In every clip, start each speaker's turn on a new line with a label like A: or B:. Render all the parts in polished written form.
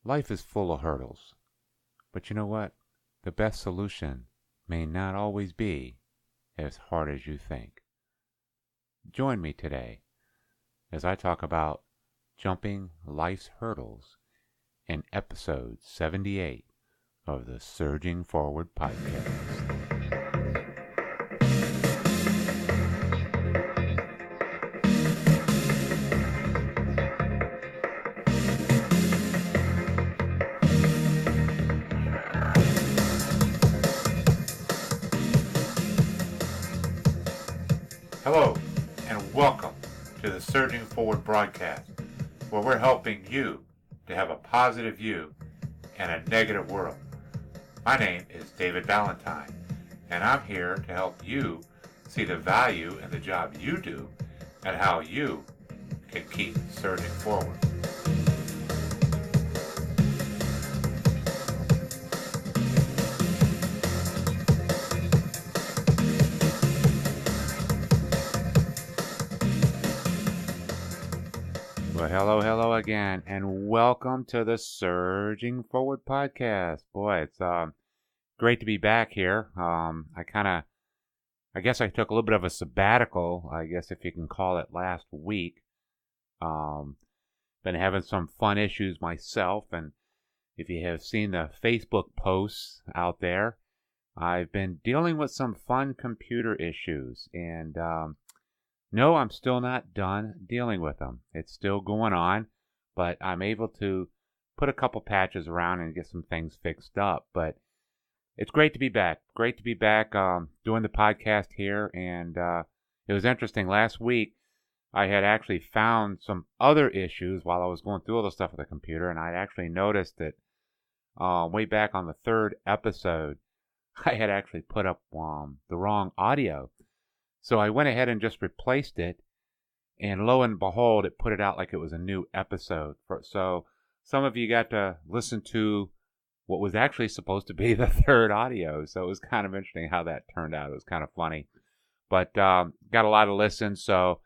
A: Life is full of hurdles, but you know what? The best solution may not always be as hard as you think. Join me today as I talk about jumping life's hurdles in episode 78 of the Surging Forward podcast. Hello, and welcome to the Surging Forward broadcast, where we're helping you to have a positive view in a negative world. My name is David Valentine, and I'm here to help you see the value in the job you do and how you can keep surging forward. Well, hello again, and welcome to the Surging Forward podcast. Boy, it's great to be back here. I guess I took a little bit of a sabbatical, I guess if you can call it, last week. Been having some fun issues myself, and if you have seen the Facebook posts out there, I've been dealing with some fun computer issues, and no, I'm still not done dealing with them. It's still going on, but I'm able to put a couple patches around and get some things fixed up. But it's great to be back. Great to be back doing the podcast here. And it was interesting. Last week, I had actually found some other issues while I was going through all the stuff with the computer. And I actually noticed that way back on the third episode, I had actually put up the wrong audio. So I went ahead and just replaced it, and lo and behold, it put it out like it was a new episode. So some of you got to listen to what was actually supposed to be the third audio. So it was kind of interesting how that turned out. It was kind of funny. But got a lot of listens, and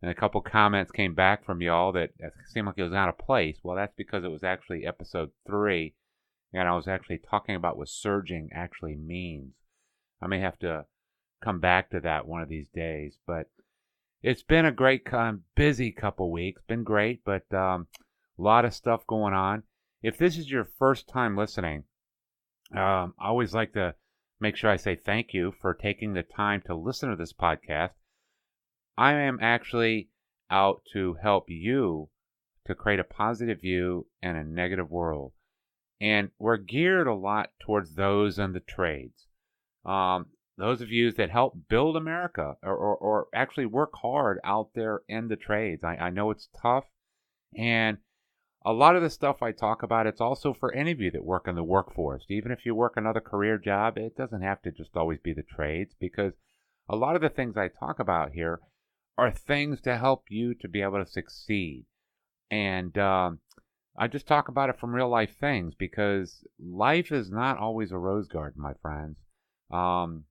A: a couple comments came back from y'all that it seemed like it was out of place. Well, that's because it was actually episode 3, and I was actually talking about what surging actually means. I may have to come back to that one of these days, but it's been a great busy couple weeks. Been great, but a lot of stuff going on. If this is your first time listening, I always like to make sure I say thank you for taking the time to listen to this podcast. I am actually out to help you to create a positive view in a negative world, and we're geared a lot towards those in the trades. Those of you that help build America or actually work hard out there in the trades. I know it's tough, and a lot of the stuff I talk about, it's also for any of you that work in the workforce. Even if you work another career job, it doesn't have to just always be the trades, because a lot of the things I talk about here are things to help you to be able to succeed. And I just talk about it from real life things, because life is not always a rose garden, my friends.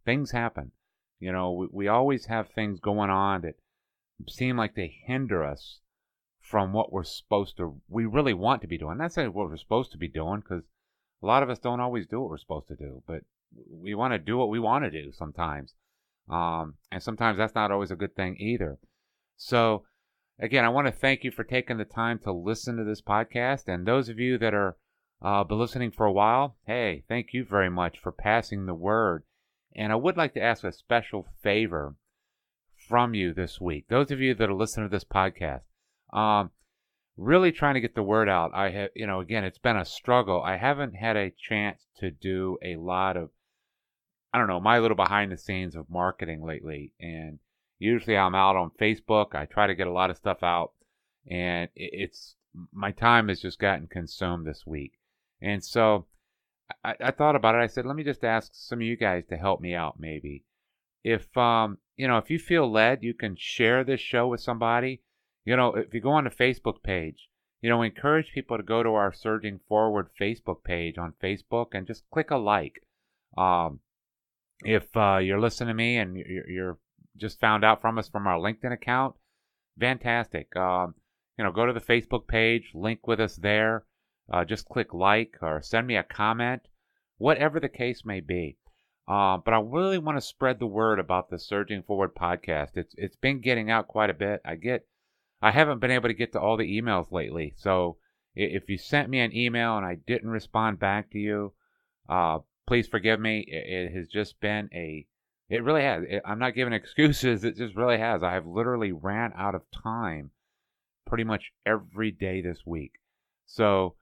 A: Things happen. You know, we always have things going on that seem like they hinder us from what we really want to be doing. Not saying what we're supposed to be doing, because a lot of us don't always do what we're supposed to do, but we want to do what we want to do sometimes. And sometimes that's not always a good thing either. So again, I want to thank you for taking the time to listen to this podcast. And those of you that are been listening for a while, hey, thank you very much for passing the word. And I would like to ask a special favor from you this week. Those of you that are listening to this podcast, really trying to get the word out. I have, again, it's been a struggle. I haven't had a chance to do a lot of, my little behind the scenes of marketing lately. And usually I'm out on Facebook. I try to get a lot of stuff out, and my time has just gotten consumed this week. And so I thought about it. I said, let me just ask some of you guys to help me out maybe. If you feel led, you can share this show with somebody. If you go on the Facebook page, encourage people to go to our Surging Forward Facebook page on Facebook and just click a like. If you're listening to me and you're just found out from us from our LinkedIn account, fantastic. Go to the Facebook page, link with us there. just click like or send me a comment, whatever the case may be. But I really want to spread the word about the Surging Forward podcast. It's been getting out quite a bit. I haven't been able to get to all the emails lately. So if you sent me an email and I didn't respond back to you, please forgive me. It has just been it really has. I'm not giving excuses. It just really has. I have literally ran out of time pretty much every day this week. So,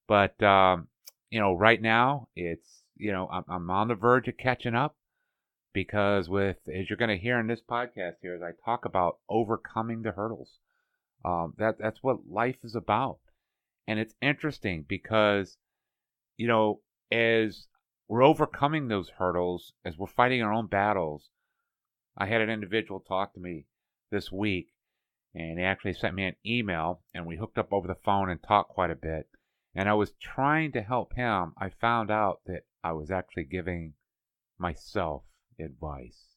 A: but, right now I'm on the verge of catching up because as you're going to hear in this podcast here, as I talk about overcoming the hurdles, that's what life is about. And it's interesting because, as we're overcoming those hurdles, as we're fighting our own battles, I had an individual talk to me this week, and he actually sent me an email, and we hooked up over the phone and talked quite a bit. And I was trying to help him. I found out that I was actually giving myself advice.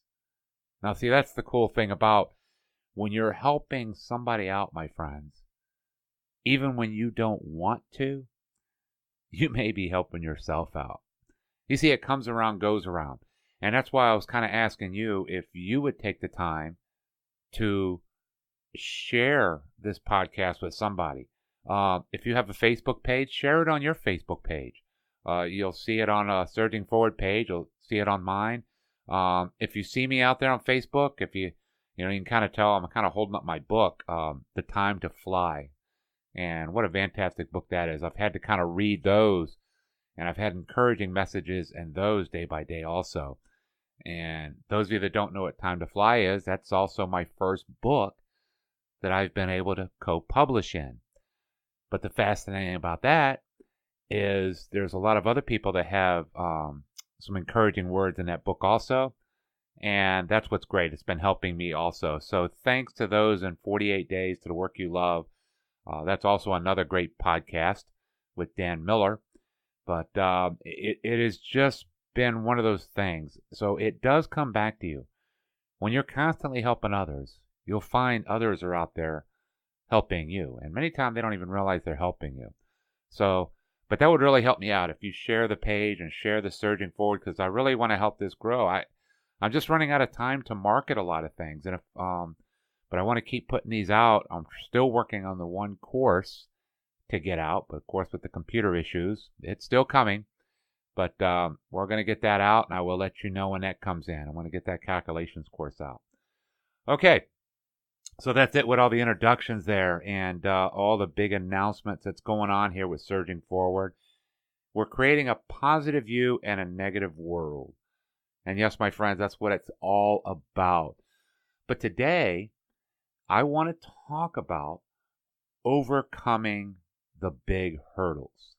A: Now, see, that's the cool thing about when you're helping somebody out, my friends. Even when you don't want to, you may be helping yourself out. You see, it comes around, goes around. And that's why I was kind of asking you if you would take the time to share this podcast with somebody. If you have a Facebook page, share it on your Facebook page. You'll see it on a Surging Forward page. You'll see it on mine. If you see me out there on Facebook, if you can kind of tell I'm kind of holding up my book, The Time to Fly. And what a fantastic book that is. I've had to kind of read those, and I've had encouraging messages in those day by day also. And those of you that don't know what Time to Fly is, that's also my first book that I've been able to co-publish in. But the fascinating about that is there's a lot of other people that have some encouraging words in that book also. And that's what's great. It's been helping me also. So thanks to those in 48 Days to the Work You Love. That's also another great podcast with Dan Miller. But it has just been one of those things. So it does come back to you. When you're constantly helping others, you'll find others are out there helping you. And many times they don't even realize they're helping you. So, but that would really help me out if you share the page and share the Surging Forward, because I really want to help this grow. I'm just running out of time to market a lot of things. And but I want to keep putting these out. I'm still working on the one course to get out. But of course, with the computer issues, it's still coming. But we're going to get that out, and I will let you know when that comes in. I want to get that calculations course out. Okay. So that's it with all the introductions there and all the big announcements that's going on here with Surging Forward. We're creating a positive view and a negative world. And yes, my friends, that's what it's all about. But today, I want to talk about overcoming the big hurdles.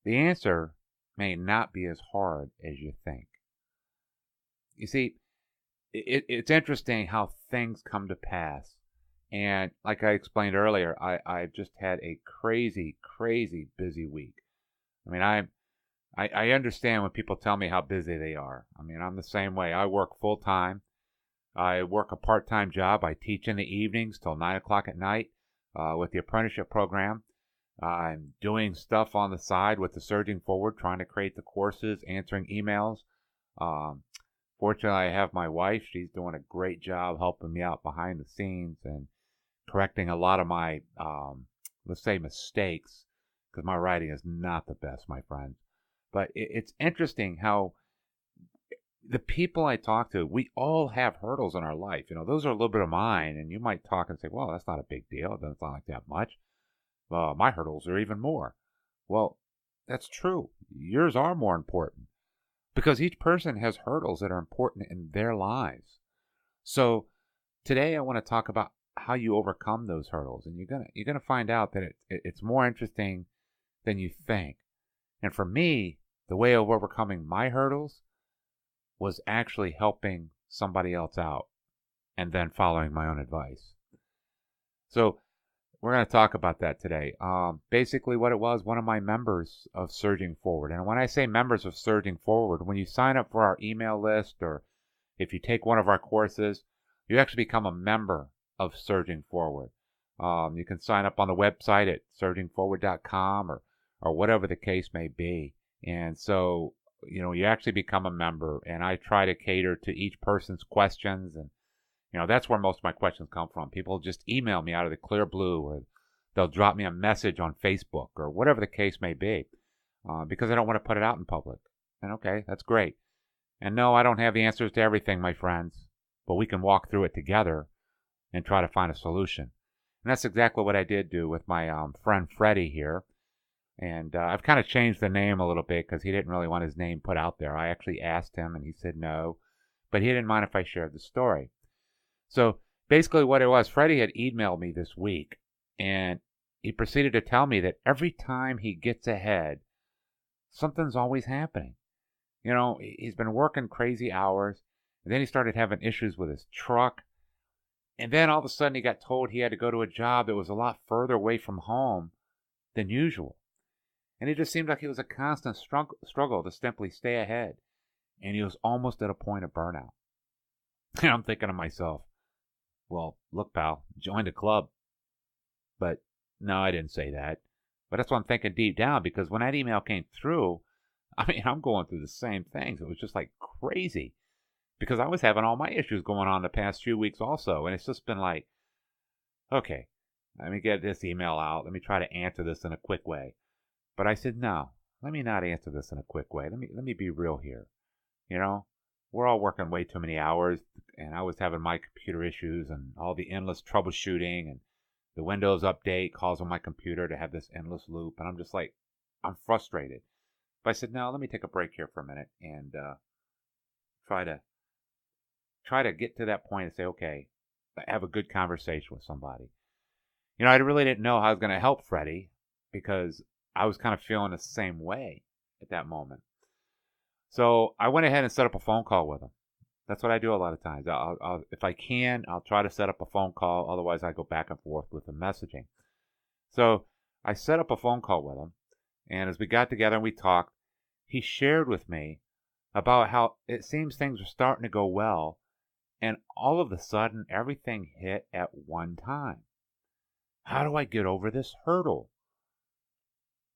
A: The answer may not be as hard as you think. You see, it's interesting how things come to pass. And like I explained earlier, I've just had a crazy, crazy busy week. I mean, I understand when people tell me how busy they are. I mean, I'm the same way. I work full time. I work a part-time job. I teach in the evenings till 9 o'clock at night with the apprenticeship program. I'm doing stuff on the side with the Surging Forward, trying to create the courses, answering emails. Fortunately, I have my wife. She's doing a great job helping me out behind the scenes and correcting a lot of my, let's say, mistakes, because my writing is not the best, my friends. But it's interesting how the people I talk to, we all have hurdles in our life. Those are a little bit of mine, and you might talk and say, well, that's not a big deal. It doesn't sound like that much. My hurdles are even more. Well, that's true. Yours are more important because each person has hurdles that are important in their lives. So today I want to talk about how you overcome those hurdles, and you're gonna find out that it's more interesting than you think. And for me, the way of overcoming my hurdles was actually helping somebody else out and then following my own advice. So we're going to talk about that today. Basically what it was, one of my members of Surging Forward. And when I say members of Surging Forward, when you sign up for our email list or if you take one of our courses, you actually become a member of Surging Forward. You can sign up on the website at surgingforward.com or or whatever the case may be. And so, you actually become a member, and I try to cater to each person's questions. And, that's where most of my questions come from. People just email me out of the clear blue, or they'll drop me a message on Facebook or whatever the case may be, because I don't want to put it out in public. And okay, that's great. And no, I don't have the answers to everything, my friends, but we can walk through it together and try to find a solution. And that's exactly what I did do with my friend Freddie here. And I've kind of changed the name a little bit because he didn't really want his name put out there. I actually asked him and he said no, but he didn't mind if I shared the story. So basically what it was, Freddie had emailed me this week, and he proceeded to tell me that every time he gets ahead, something's always happening. He's been working crazy hours, and then he started having issues with his truck. And then all of a sudden he got told he had to go to a job that was a lot further away from home than usual. And it just seemed like it was a constant struggle to simply stay ahead. And he was almost at a point of burnout. And I'm thinking to myself, well, look, pal, join the club. But no, I didn't say that. But that's what I'm thinking deep down, because when that email came through, I'm going through the same things. It was just like crazy, because I was having all my issues going on the past few weeks also. And it's just been like, okay, let me get this email out. Let me try to answer this in a quick way. But I said, no, let me not answer this in a quick way. Let me be real here. We're all working way too many hours, and I was having my computer issues and all the endless troubleshooting, and the Windows update causing my computer to have this endless loop. And I'm just like, I'm frustrated. But I said, no, let me take a break here for a minute and try to get to that point and say, okay, have a good conversation with somebody. I really didn't know how I was going to help Freddie, because I was kind of feeling the same way at that moment. So I went ahead and set up a phone call with him. That's what I do a lot of times. If I can, I'll try to set up a phone call. Otherwise, I go back and forth with the messaging. So I set up a phone call with him. And as we got together and we talked, he shared with me about how it seems things are starting to go well. And all of a sudden, everything hit at one time. How do I get over this hurdle?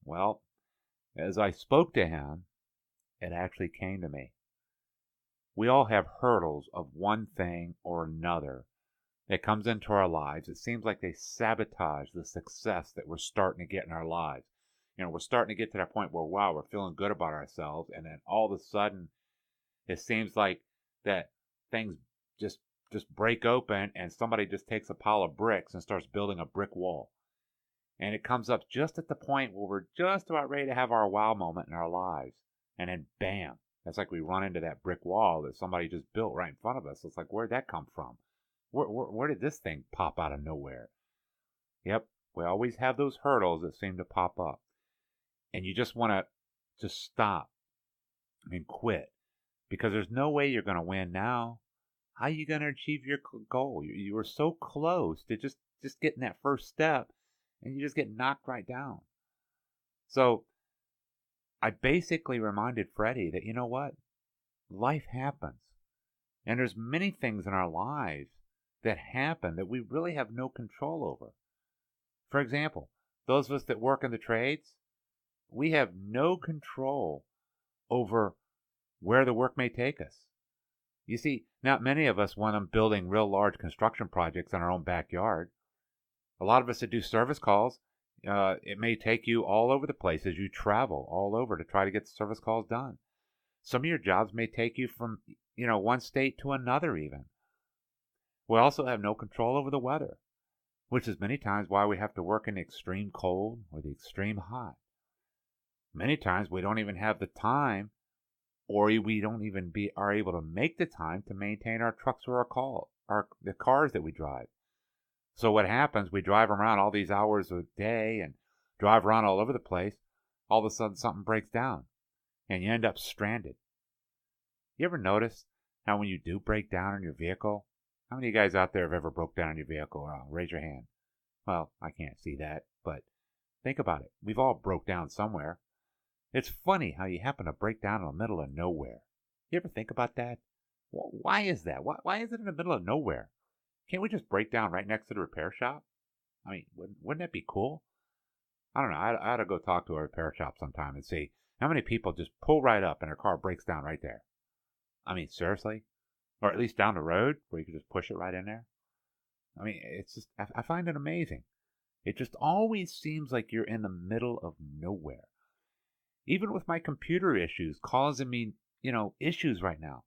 A: Well, as I spoke to him, it actually came to me. We all have hurdles of one thing or another that comes into our lives. It seems like they sabotage the success that we're starting to get in our lives. We're starting to get to that point where, wow, we're feeling good about ourselves. And then all of a sudden, it seems like that things just break open, and somebody just takes a pile of bricks and starts building a brick wall. And it comes up just at the point where we're just about ready to have our wow moment in our lives. And then bam, it's like we run into that brick wall that somebody just built right in front of us. It's like, where'd that come from? Where did this thing pop out of nowhere? Yep, we always have those hurdles that seem to pop up. And you just want to just stop and quit, because there's no way you're going to win now. How are you going to achieve your goal? You were so close to just getting that first step, and you just get knocked right down. So I basically reminded Freddie that, you know what? Life happens. And there's many things in our lives that happen that we really have no control over. For example, those of us that work in the trades, we have no control over where the work may take us. You see, not many of us want them building real large construction projects in our own backyard. A lot of us that do service calls, it may take you all over the place as you travel all over to try to get the service calls done. Some of your jobs may take you from, one state to another even. We also have no control over the weather, which is many times why we have to work in the extreme cold or the extreme hot. Many times we don't even have the time, or we don't even are able to make the time to maintain our trucks or the cars that we drive. So what happens, we drive around all these hours a day and drive around all over the place. All of a sudden something breaks down and you end up stranded. You ever notice how when you do break down in your vehicle, how many of you guys out there have ever broke down in your vehicle? Raise your hand. Well, I can't see that, but think about it. We've all broke down somewhere. It's funny how you happen to break down in the middle of nowhere. You ever think about that? Why is that? Why is it in the middle of nowhere? Can't we just break down right next to the repair shop? I mean, wouldn't that be cool? I don't know. I ought to go talk to a repair shop sometime and see how many people just pull right up and their car breaks down right there. I mean, seriously? Or at least down the road where you can just push it right in there. I mean, it's just, I find it amazing. It just always seems like you're in the middle of nowhere. Even with my computer issues causing me, issues right now.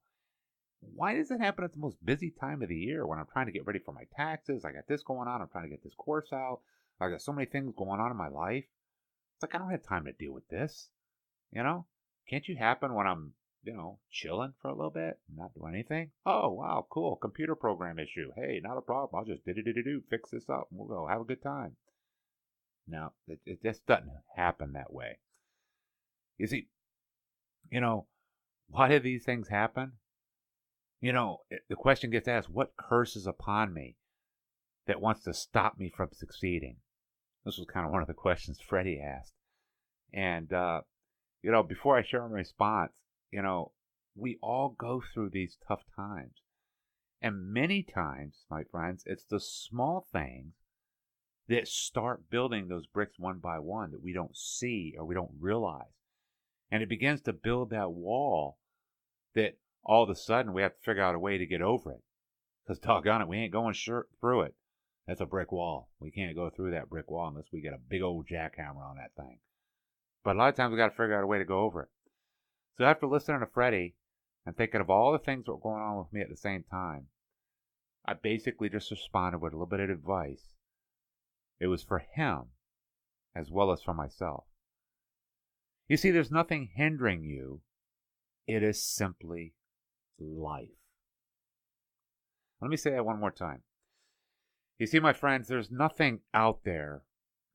A: Why does it happen at the most busy time of the year when I'm trying to get ready for my taxes? I got this going on. I'm trying to get this course out. I got so many things going on in my life. It's like I don't have time to deal with this. Can't you happen when I'm, chilling for a little bit, not doing anything? Oh, wow, cool. Computer program issue. Hey, not a problem. I'll just do fix this up and we'll go have a good time. No, it just doesn't happen that way. You see, why do these things happen? The question gets asked, what curse is upon me that wants to stop me from succeeding? This was kind of one of the questions Freddie asked. And, before I share my response, we all go through these tough times. And many times, my friends, it's the small things that start building those bricks one by one that we don't see or we don't realize. And it begins to build that wall that all of a sudden we have to figure out a way to get over it. Because doggone it, we ain't going through it. That's a brick wall. We can't go through that brick wall unless we get a big old jackhammer on that thing. But a lot of times we got to figure out a way to go over it. So after listening to Freddie and thinking of all the things that were going on with me at the same time, I basically just responded with a little bit of advice. It was for him as well as for myself. You see, there's nothing hindering you. It is simply life. Let me say that one more time. You see, my friends, there's nothing out there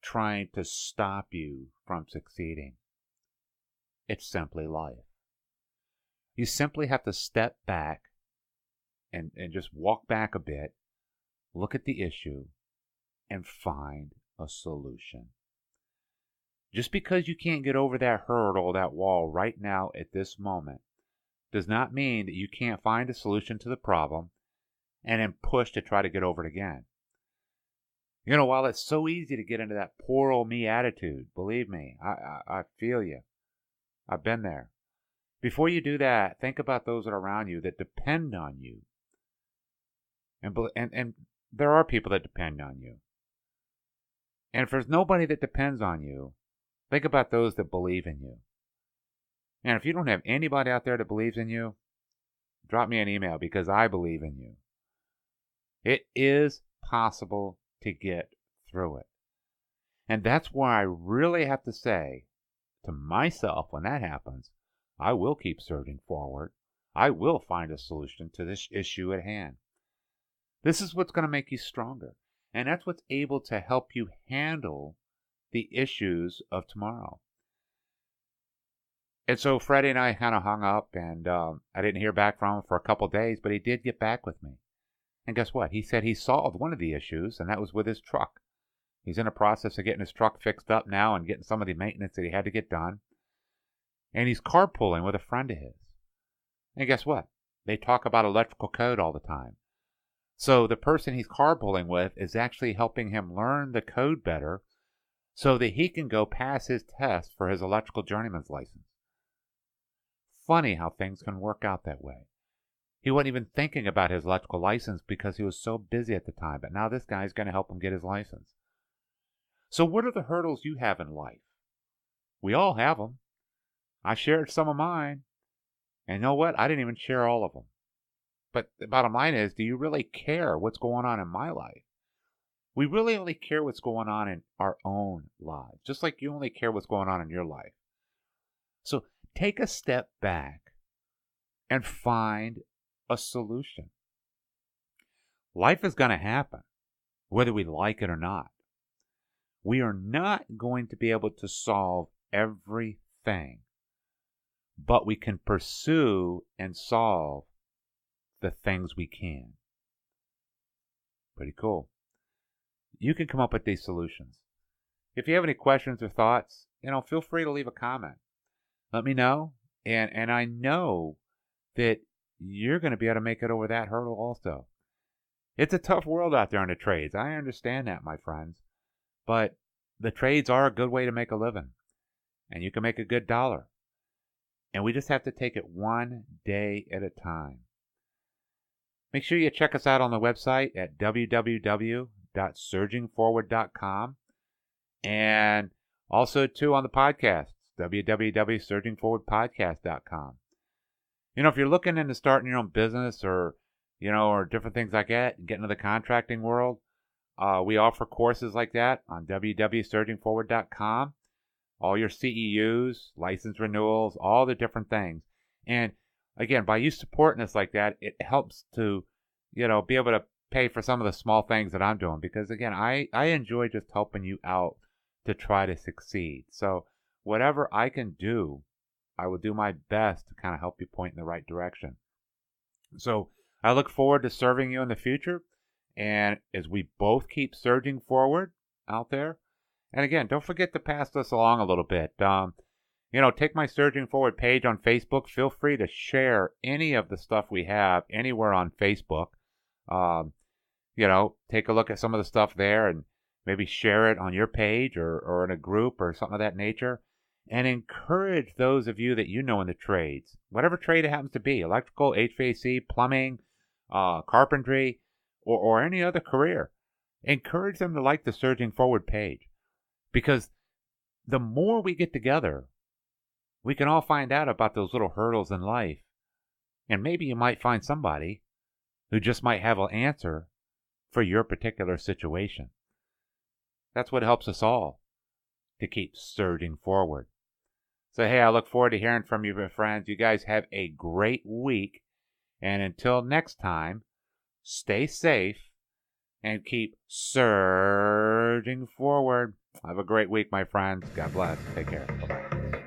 A: trying to stop you from succeeding. It's simply life. You simply have to step back and just walk back a bit, look at the issue, and find a solution. Just because you can't get over that hurdle, that wall right now at this moment, does not mean that you can't find a solution to the problem and then push to try to get over it again. While it's so easy to get into that poor old me attitude, believe me, I feel you. I've been there. Before you do that, think about those that are around you that depend on you. And there are people that depend on you. And if there's nobody that depends on you, think about those that believe in you. And if you don't have anybody out there that believes in you, drop me an email because I believe in you. It is possible to get through it. And that's why I really have to say to myself when that happens, I will keep surging forward. I will find a solution to this issue at hand. This is what's going to make you stronger. And that's what's able to help you handle the issues of tomorrow. And so Freddie and I kind of hung up, and I didn't hear back from him for a couple of days, but he did get back with me. And guess what? He said he solved one of the issues, and that was with his truck. He's in the process of getting his truck fixed up now and getting some of the maintenance that he had to get done. And he's carpooling with a friend of his. And guess what? They talk about electrical code all the time. So the person he's carpooling with is actually helping him learn the code better so that he can go pass his test for his electrical journeyman's license. Funny how things can work out that way. He wasn't even thinking about his electrical license because he was so busy at the time, but now this guy's going to help him get his license. So what are the hurdles you have in life? We all have them. I shared some of mine. And you know what? I didn't even share all of them. But the bottom line is, do you really care what's going on in my life? We really only care what's going on in our own lives, just like you only care what's going on in your life. So take a step back and find a solution. Life is going to happen, whether we like it or not. We are not going to be able to solve everything, but we can pursue and solve the things we can. Pretty cool. You can come up with these solutions. If you have any questions or thoughts, feel free to leave a comment. Let me know, and I know that you're going to be able to make it over that hurdle also. It's a tough world out there in the trades. I understand that, my friends. But the trades are a good way to make a living, and you can make a good dollar. And we just have to take it one day at a time. Make sure you check us out on the website at www.surgingforward.com, and also too on the podcast, www.surgingforwardpodcast.com. If you're looking into starting your own business or different things like that, and get into the contracting world, we offer courses like that on www.surgingforward.com. All your CEUs, license renewals, all the different things. And again, by you supporting us like that, it helps to, be able to pay for some of the small things that I'm doing. Because again, I enjoy just helping you out to try to succeed. So whatever I can do, I will do my best to kind of help you point in the right direction. So I look forward to serving you in the future. And as we both keep surging forward out there, and again, don't forget to pass this along a little bit. Take my Surging Forward page on Facebook. Feel free to share any of the stuff we have anywhere on Facebook. Take a look at some of the stuff there and maybe share it on your page or in a group or something of that nature. And encourage those of you that you know in the trades, whatever trade it happens to be, electrical, HVAC, plumbing, carpentry, or any other career. Encourage them to like the Surging Forward page. Because the more we get together, we can all find out about those little hurdles in life. And maybe you might find somebody who just might have an answer for your particular situation. That's what helps us all to keep surging forward. So, hey, I look forward to hearing from you, my friends. You guys have a great week. And until next time, stay safe and keep surging forward. Have a great week, my friends. God bless. Take care. Bye-bye.